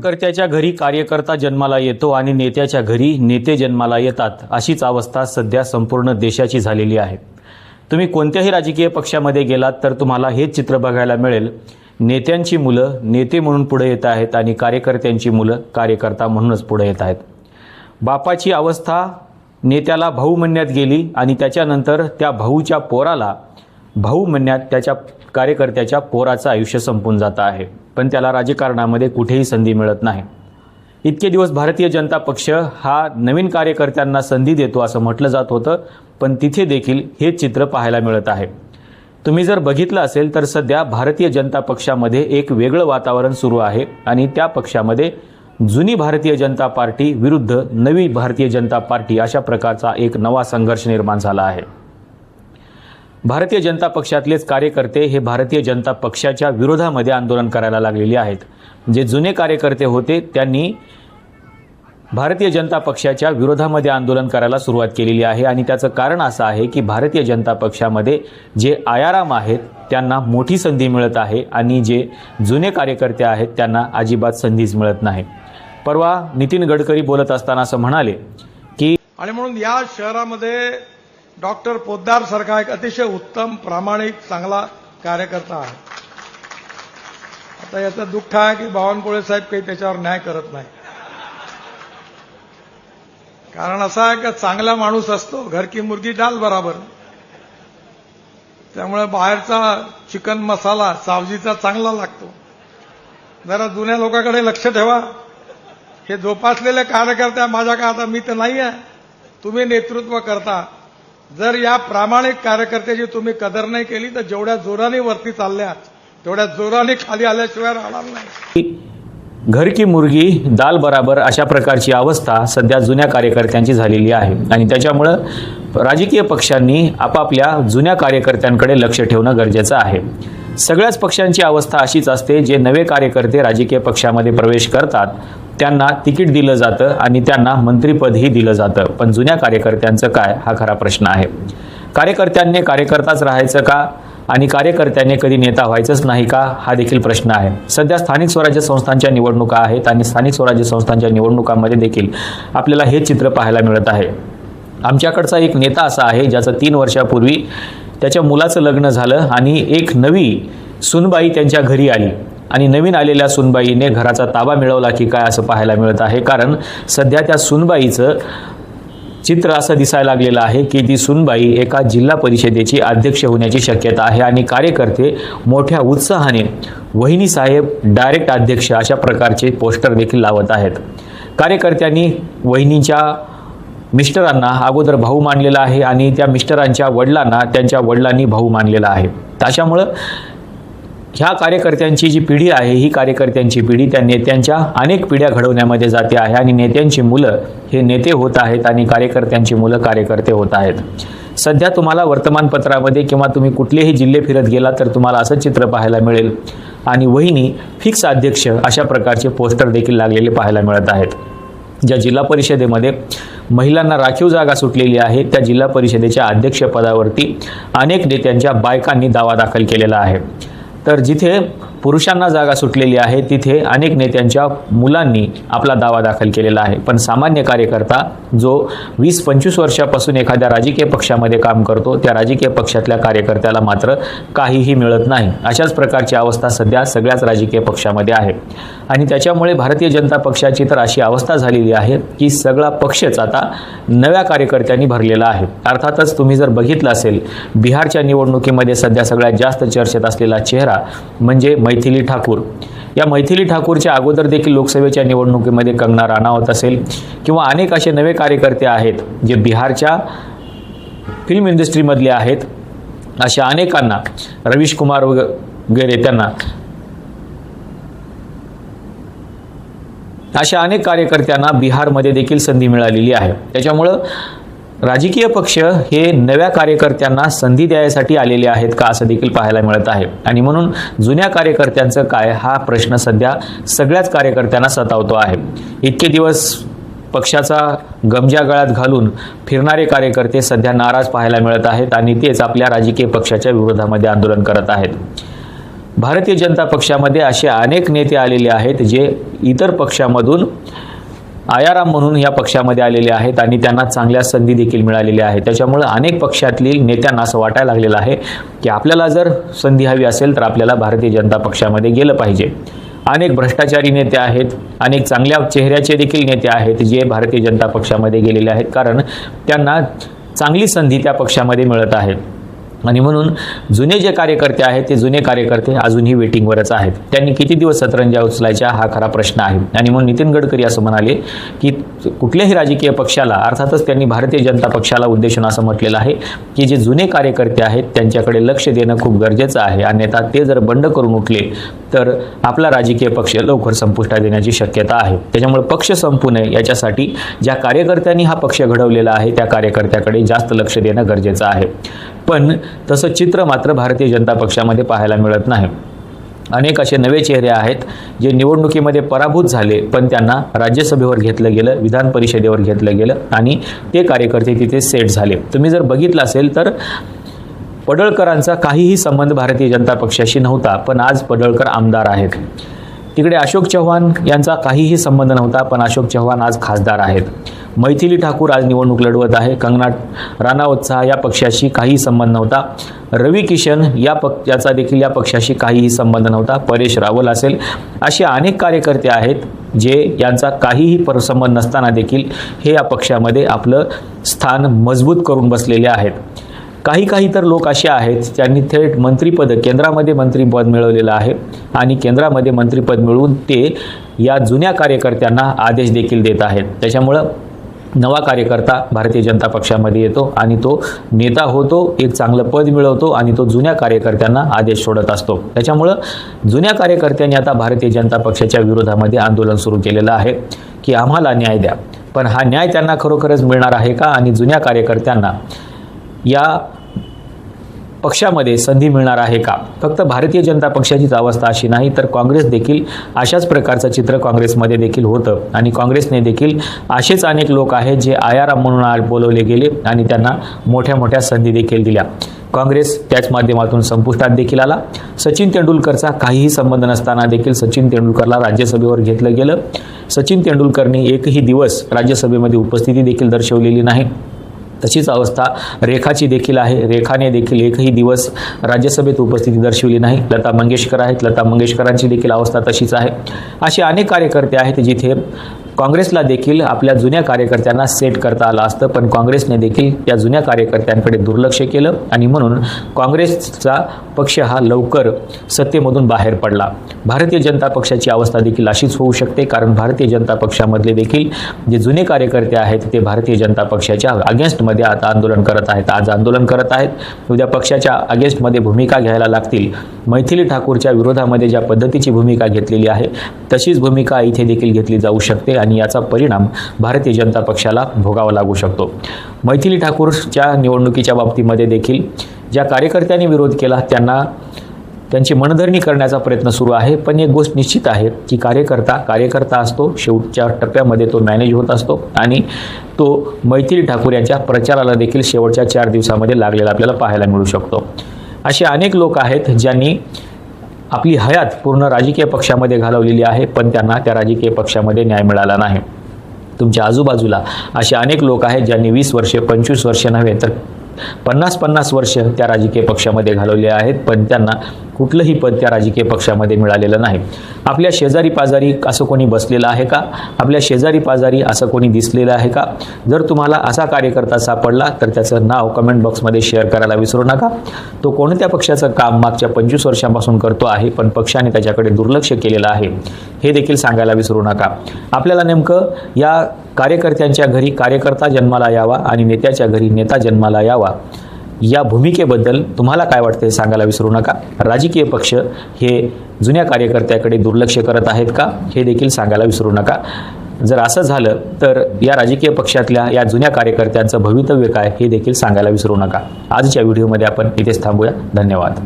कर्त्याच्या घरी कार्यकर्ता जन्माला येतो आणि नेत्याच्या घरी नेते जन्माला येतात, अशीच अवस्था सध्या संपूर्ण देशाची झालेली आहे। तुम्ही कोणत्याही राजकीय पक्षामध्ये गेलात तर तुम्हाला हेच चित्र बघायला मिळेल। नेत्यांची मुलं नेते म्हणून पुढे येत आहेत आणि कार्यकर्त्यांची मुलं कार्यकर्ता म्हणूनच पुढे येत आहेत। बापाची अवस्था नेत्याला भाऊ म्हणण्यात गेली आणि त्याच्यानंतर त्या भाऊच्या पोराला भाऊ म्हणण्यात त्याच्या कार्यकर्त्याच्या पोराचं आयुष्य संपून जात आहे, पण त्याला राजकारणामध्ये कुठेही संधी मिळत नाही। इतके दिवस भारतीय जनता पक्ष हा नवीन कार्यकर्त्यांना संधी देतो असं म्हटलं जात होतं, पण तिथे देखील हेच चित्र पाहायला मिळत आहे। तुम्ही जर बघितलं असेल तर सध्या भारतीय जनता पक्षामध्ये एक वेगळं वातावरण सुरू आहे आणि त्या पक्षामध्ये जुनी भारतीय जनता पार्टी विरुद्ध नवी भारतीय जनता पार्टी अशा प्रकारचा एक नवा संघर्ष निर्माण झाला आहे। भारतीय जनता पक्षातलेच कार्यकर्ते हे भारतीय जनता पक्षाच्या विरोधामध्ये आंदोलन करायला लागलेले आहेत। जे जुने कार्यकर्ते होते त्यांनी भारतीय जनता पक्षाच्या विरोधामध्ये आंदोलन करायला सुरुवात केलेली आहे आणि त्याचं कारण असं आहे की भारतीय जनता पक्षामध्ये जे आयाराम आहेत त्यांना मोठी संधी मिळत आहे आणि जे जुने कार्यकर्ते आहेत त्यांना अजिबात संधीच मिळत नाही। परवा नितीन गडकरी बोलत असताना असं म्हणाले की आणि म्हणून या शहरामध्ये डॉक्टर पोद्दार सारखा एक अतिशय उत्तम प्रामाणिक चांगला कार्यकर्ता आहे। आता याचं दुःख आहे की बावनकुळे साहेब काही त्याच्यावर न्याय करत नाही। कारण असं आहे की चांगला माणूस असतो घर की मुर्गी डाल बराबर, त्यामुळे बाहेरचा चिकन मसाला सावजीचा चांगला लागतो। जरा जुन्या लोकांकडे लक्ष ठेवा। हे जोपासलेले कार्यकर्ते माझ्या का आता मी तर नाही आहे, तुम्ही नेतृत्व करता। जर या प्रामाणिक कार्यकर्त्याची तुम्ही कदर नाही केली तर जेवढ्या जोराने वरती चालल्यात तेवढ्या जोराने खाली आल्याशिवाय राहणार नाही। घर की मुर्गी दाल बराबर अशा प्रकारची अवस्था सध्या जुन्या कार्यकर्त्यांची झालेली आहे आणि त्याच्यामुळं राजकीय पक्षांनी आपापल्या जुन्या कार्यकर्त्यांकडे लक्ष ठेवणं गरजेचं आहे। सगळ्याच पक्षांची अवस्था अशीच असते, जे नवे कार्यकर्ते राजकीय पक्षामध्ये प्रवेश करतात त्यांना तिकीट दिलं जातं आणि त्यांना मंत्रिपदही दिलं जातं, पण जुन्या कार्यकर्त्यांचं काय हा खरा प्रश्न आहे। कार्यकर्त्यांनी कार्यकर्ताच राहायचं का आणि कार्यकर्त्यांनी कधी नेता व्हायचंच नाही का हा देखील प्रश्न आहे। सध्या स्थानिक स्वराज्य संस्थांच्या निवडणुका आहेत आणि स्थानिक स्वराज्य संस्थांच्या निवडणुकांमध्ये देखील आपल्याला हे चित्र पाहायला मिळत आहे। आमच्याकडचा एक नेता असा आहे ज्याचं 3 वर्षापूर्वी त्याच्या मुलाचं लग्न झालं आणि एक नवी सुनबाई त्यांच्या घरी आली आणि नवीन आलेल्या सुनबाईने घराचा ताबा मिळवला की काय असं पाहायला मिळत आहे। कारण सध्या त्या सुनबाईचं चित्र असं दिसायला लागलेलं आहे की ती सुनबाई एका जिल्हा परिषदेची अध्यक्ष होण्याची शक्यता आहे आणि कार्यकर्ते मोठ्या उत्साहाने वहिनी साहेब डायरेक्ट अध्यक्ष अशा प्रकारचे पोस्टर देखील लावत आहेत। कार्यकर्त्यांनी वहिनीच्या मिस्टरांना अगोदर भाऊ मानलेला आहे आणि त्या मिस्टरांच्या वडिलांना त्यांच्या वडिलांनी भाऊ मानलेला आहे। त्याच्यामुळं ह्या कार्यकर्त्यांची जी पिढी आहे ही कार्यकर्त्यांची पिढी त्या नेत्यांच्या अनेक पिढ्या घडवण्यामध्ये जाते आहे आणि नेत्यांची मुलं हे नेते होत आहेत आणि कार्यकर्त्यांची मुलं कार्यकर्ते होत आहेत। सध्या तुम्हाला वर्तमानपत्रामध्ये किंवा तुम्ही कुठलेही जिल्हे फिरत गेला तर तुम्हाला असं चित्र पाहायला मिळेल आणि वहिनी फिक्स अध्यक्ष अशा प्रकारचे पोस्टर देखील लागलेले पाहायला मिळत आहेत। ज्या जिल्हा परिषदेमध्ये महिलांना राखीव जागा सुटलेली आहे त्या जिल्हा परिषदेच्या अध्यक्षपदावरती अनेक नेत्यांच्या बायकांनी दावा दाखल केलेला आहे, तर जिथे पुरुषांना जागा सुटलेली आहे तिथे अनेक नेत्यांच्या मुलांनी आपला दावा दाखल केलेला आहे। पण सामान्य कार्यकर्ता जो 20-25 वर्षापासून एखाद्या राजकीय पक्षामध्ये काम करतो त्या राजकीय पक्षातल्या कार्यकर्त्याला मात्र काहीही मिळत नाही। अशाच प्रकारची अवस्था सध्या सगळ्याच राजकीय पक्षामध्ये आहे आणि त्याच्यामुळे भारतीय जनता पक्षाची तर अशी अवस्था झालेली आहे की सगळा पक्षच आता नव्या कार्यकर्त्यांनी भरलेला आहे। अर्थातच तुम्ही जर बघितलं असेल बिहारच्या निवडणुकीमध्ये सध्या सगळ्यात जास्त चर्चेत असलेला चेहरा म्हणजे मैथिली ठाकूर। या मैथिली ठाकूरच्या अगोदर देखील लोकसभेच्या निवडणुकीमध्ये कंगना राणावत असेल किंवा अनेक असे नवे कार्यकर्ते आहेत जे बिहारच्या फिल्म इंडस्ट्रीमधले आहेत। अशा अनेकांना रवीश कुमार वगैरे त्यांना अशा अनेक कार्यकर्त्यांना बिहारमध्ये देखील संधी मिळालेली आहे। त्याच्यामुळं राजकीय पक्ष हे नव्या कार्यकर्त्यांना संधी द्यायसाठी आलेले आहेत का असं देखील पाहायला मिळत आहे आणि म्हणून जुन्या कार्यकर्त्यांचं काय हा प्रश्न सध्या सगळ्याच कार्यकर्त्यांना सतावतो आहे। इतके दिवस पक्षाचा गमजा गळ्यात घालून फिरणारे कार्यकर्ते सध्या नाराज पाहायला मिळत आहेत आणि तेच आपल्या राजकीय पक्षाच्या विरोधामध्ये आंदोलन करत आहेत। भारतीय जनता पक्षामध्ये असे अनेक नेते आलेले आहेत जे इतर पक्षामधून आयाराम म्हणून या पक्षामध्ये आलेले आहेत आणि त्यांना चांगल्या संधी देखील मिळालेल्या आहेत. त्याच्यामुळे अनेक पक्षातील नेत्यांना असं वाटायला लागलेलं आहे की आपल्याला जर संधी हवी असेल तर आपल्याला भारतीय जनता पक्षामध्ये गेलं पाहिजे. अनेक भ्रष्टाचारी नेते आहेत, अनेक चांगल्या चेहऱ्याचे देखील नेते आहेत जे भारतीय जनता पक्षामध्ये गेलेले आहेत, कारण त्यांना चांगली संधी त्या पक्षामध्ये मिळत आहे. आणि म्हणून जुने जे कार्यकर्ते आहेत ते जुने कार्यकर्ते अजूनही वेटिंगवरच आहेत. त्यांनी किती दिवस सतरंजा उचलायच्या हा खरा प्रश्न आहे. आणि म्हणून नितीन गडकरी असं म्हणाले की कुठल्याही राजकीय पक्षाला, अर्थातच त्यांनी भारतीय जनता पक्षाला उद्देशून असं म्हटलेलं आहे की जे जुने कार्यकर्ते आहेत त्यांच्याकडे लक्ष देणं खूप गरजेचं आहे, अन्यथा ते जर बंड करून उठले तर आपला राजकीय पक्ष लवकर संपुष्टात येण्याची शक्यता आहे. त्याच्यामुळे पक्ष संपू नये याच्यासाठी ज्या कार्यकर्त्यांनी हा पक्ष घडवलेला आहे त्या कार्यकर्त्याकडे जास्त लक्ष देणं गरजेचं आहे. पण तसं चित्र मात्र भारतीय जनता पक्षामध्ये पाहायला मिळत नाही. अनेक असे नवे चेहरे आहेत जे निवडणुकीमध्ये पराभूत झाले, पण त्यांना राज्यसभेवर घेतलं गेलं, विधान परिषदेवर घेतलं गेलं आणि ते कार्यकर्ते तिथे सेट झाले. तुम्ही जर बघितलं असेल तर पडळकरांचा काहीही संबंध भारतीय जनता पक्षाशी नव्हता, पण आज पडळकर आमदार आहेत. तिकडे अशोक चव्हाण यांचा काहीही संबंध नव्हता, पण अशोक चव्हाण आज खासदार आहेत. मैथिली ठाकूर आज निवडणूक लढवत आहे. कंगना राणावतचा या पक्षाशी काहीही संबंध नव्हता. रवी किशन याचा देखील या पक्षाशी काहीही संबंध नव्हता. परेश रावल असेल, असे अनेक कार्यकर्ते आहेत जे यांचा काहीही संबंध नसताना देखील हे या पक्षामध्ये आपलं स्थान मजबूत करून बसलेले आहेत. काही तर लोक असे आहेत ज्यांनी थेट मंत्रिपद, केंद्रामध्ये मंत्रिपद मिळवलेलं आहे आणि केंद्रामध्ये मंत्रिपद मिळवून ते या जुन्या कार्यकर्त्यांना आदेश देखील देत आहेत. त्याच्यामुळं नवा कार्यकर्ता भारतीय जनता पक्षामध्ये येतो आणि तो नेता होतो, एक चांगलं पद मिळवतो आणि तो जुन्या कार्यकर्त्यांना आदेश सोडत असतो. त्याच्यामुळं जुन्या कार्यकर्त्यांनी आता भारतीय जनता पक्षाच्या विरोधामध्ये आंदोलन सुरू केलेलं आहे की आम्हाला न्याय द्या. पण हा न्याय त्यांना खरोखरच मिळणार आहे का आणि जुन्या कार्यकर्त्यांना या पक्षामध्ये संधी मिळणार आहे का? फक्त भारतीय जनता पक्षाचीच अवस्था अशी नाही, तर काँग्रेस देखील अशाच प्रकारचं चित्र काँग्रेसमध्ये देखील होतं आणि काँग्रेसने देखील असेच अनेक लोक आहेत जे आयाराम म्हणून बोलवले गेले आणि त्यांना मोठ्या मोठ्या संधी देखील दिल्या. काँग्रेस त्याच माध्यमातून संपुष्टात देखील आला. सचिन तेंडुलकरचा काहीही संबंध नसताना देखील सचिन तेंडुलकरला राज्यसभेवर घेतलं गेलं. सचिन तेंडुलकरने एकही दिवस राज्यसभेमध्ये उपस्थिती देखील दर्शवलेली नाही. तशीच अवस्था रेखाची देखील आहे. रेखाने देखील एकही दिवस राज्यसभेत उपस्थिती दर्शवली नाही. लता मंगेशकर आहेत, लता मंगेशकरांची देखील अवस्था तशीच आहे. असे अनेक कार्यकर्ते आहेत जिथे काँग्रेसला देखील आपल्या जुन्या कार्यकर्त्यांना सेट करता आलं असतं, पण काँग्रेसने देखील त्या जुन्या कार्यकर्त्यांकडे दुर्लक्ष केलं आणि म्हणून काँग्रेसचा पक्ष हा लवकर सत्तेमधून बाहेर पडला. भारतीय जनता पक्षाची अवस्था देखील अशीच होऊ शकते, कारण भारतीय जनता पक्षामधले देखील जे जुने कार्यकर्ते आहेत ते भारतीय जनता पक्षाच्या अगेन्स्टमध्ये आता आंदोलन करत आहेत. आज आंदोलन करत आहेत, उद्या पक्षाच्या अगेन्स्टमध्ये भूमिका घ्यायला लागतील. मैथिली ठाकूरच्या विरोधामध्ये ज्या पद्धतीची भूमिका घेतलेली आहे तशीच भूमिका इथे देखील घेतली जाऊ शकते आणि याचा परिणाम भारतीय जनता पक्षाला भोगावा लागू शकतो. मैथिली ठाकूरच्या निवडणुकीच्या बाबतीमध्ये देखील ज्या कार्यकर्त्यांनी विरोध केला त्यांची मनधरणी करण्याचा प्रयत्न सुरू आहे. पण एक गोष्ट निश्चित आहे की कार्यकर्ता असतो, शेवटच्या टप्प्यामध्ये तो मॅनेज होत असतो आणि तो मैथिली ठाकूर यांच्या प्रचाराला देखील शेवटच्या 4 दिवसामध्ये लागलेला आपल्याला पाहायला मिळू शकतो. असे अनेक लोक आहेत ज्यांनी आपली हयात पूर्ण राजकीय पक्षामध्ये घालवलेली आहे, पण त्यांना त्या राजकीय पक्षामध्ये न्याय मिळाला नाही. तुमच्या आजूबाजूला असे अनेक लोक आहेत ज्यांनी 20 वर्षे, 25 वर्षे नव्हे तर 50-50 वर्ष त्या राजकीय पक्षामध्ये घालवले आहेत, पण त्यांना कुठलंही पद त्या राजकीय पक्षामध्ये मिळालेलं नाही. आपल्या शेजारी पाजारी असं कोणी बसलेलं आहे का? आपल्या शेजारी पाजारी असं कोणी दिसलेलं आहे का? जर तुम्हाला असा कार्यकर्ता सापडला तर त्याचं नाव कमेंट बॉक्समध्ये शेअर करायला विसरू नका. तो कोणत्या पक्षाचं काम मागच्या 25 वर्षांपासून करतो आहे, पण पक्षाने त्याच्याकडे दुर्लक्ष केलेलं आहे हे देखील सांगायला विसरू नका. आपल्याला नेमकं या कार्यकर्त्यांच्या घरी कार्यकर्ता जन्माला यावा आणि नेत्याच्या घरी नेता जन्माला यावा या भूमिकेबद्दल तुम्हाला काय वाटतं हे सांगायला विसरू नका. राजकीय पक्ष हे जुन्या कार्यकर्त्याकडे दुर्लक्ष करत आहेत का हे देखील सांगायला विसरू नका. जर असं झालं तर या राजकीय पक्षातल्या या जुन्या कार्यकर्त्यांचं भवितव्य काय हे देखील सांगायला विसरू नका. आजच्या व्हिडिओमध्ये आपण इथेच थांबूया. धन्यवाद.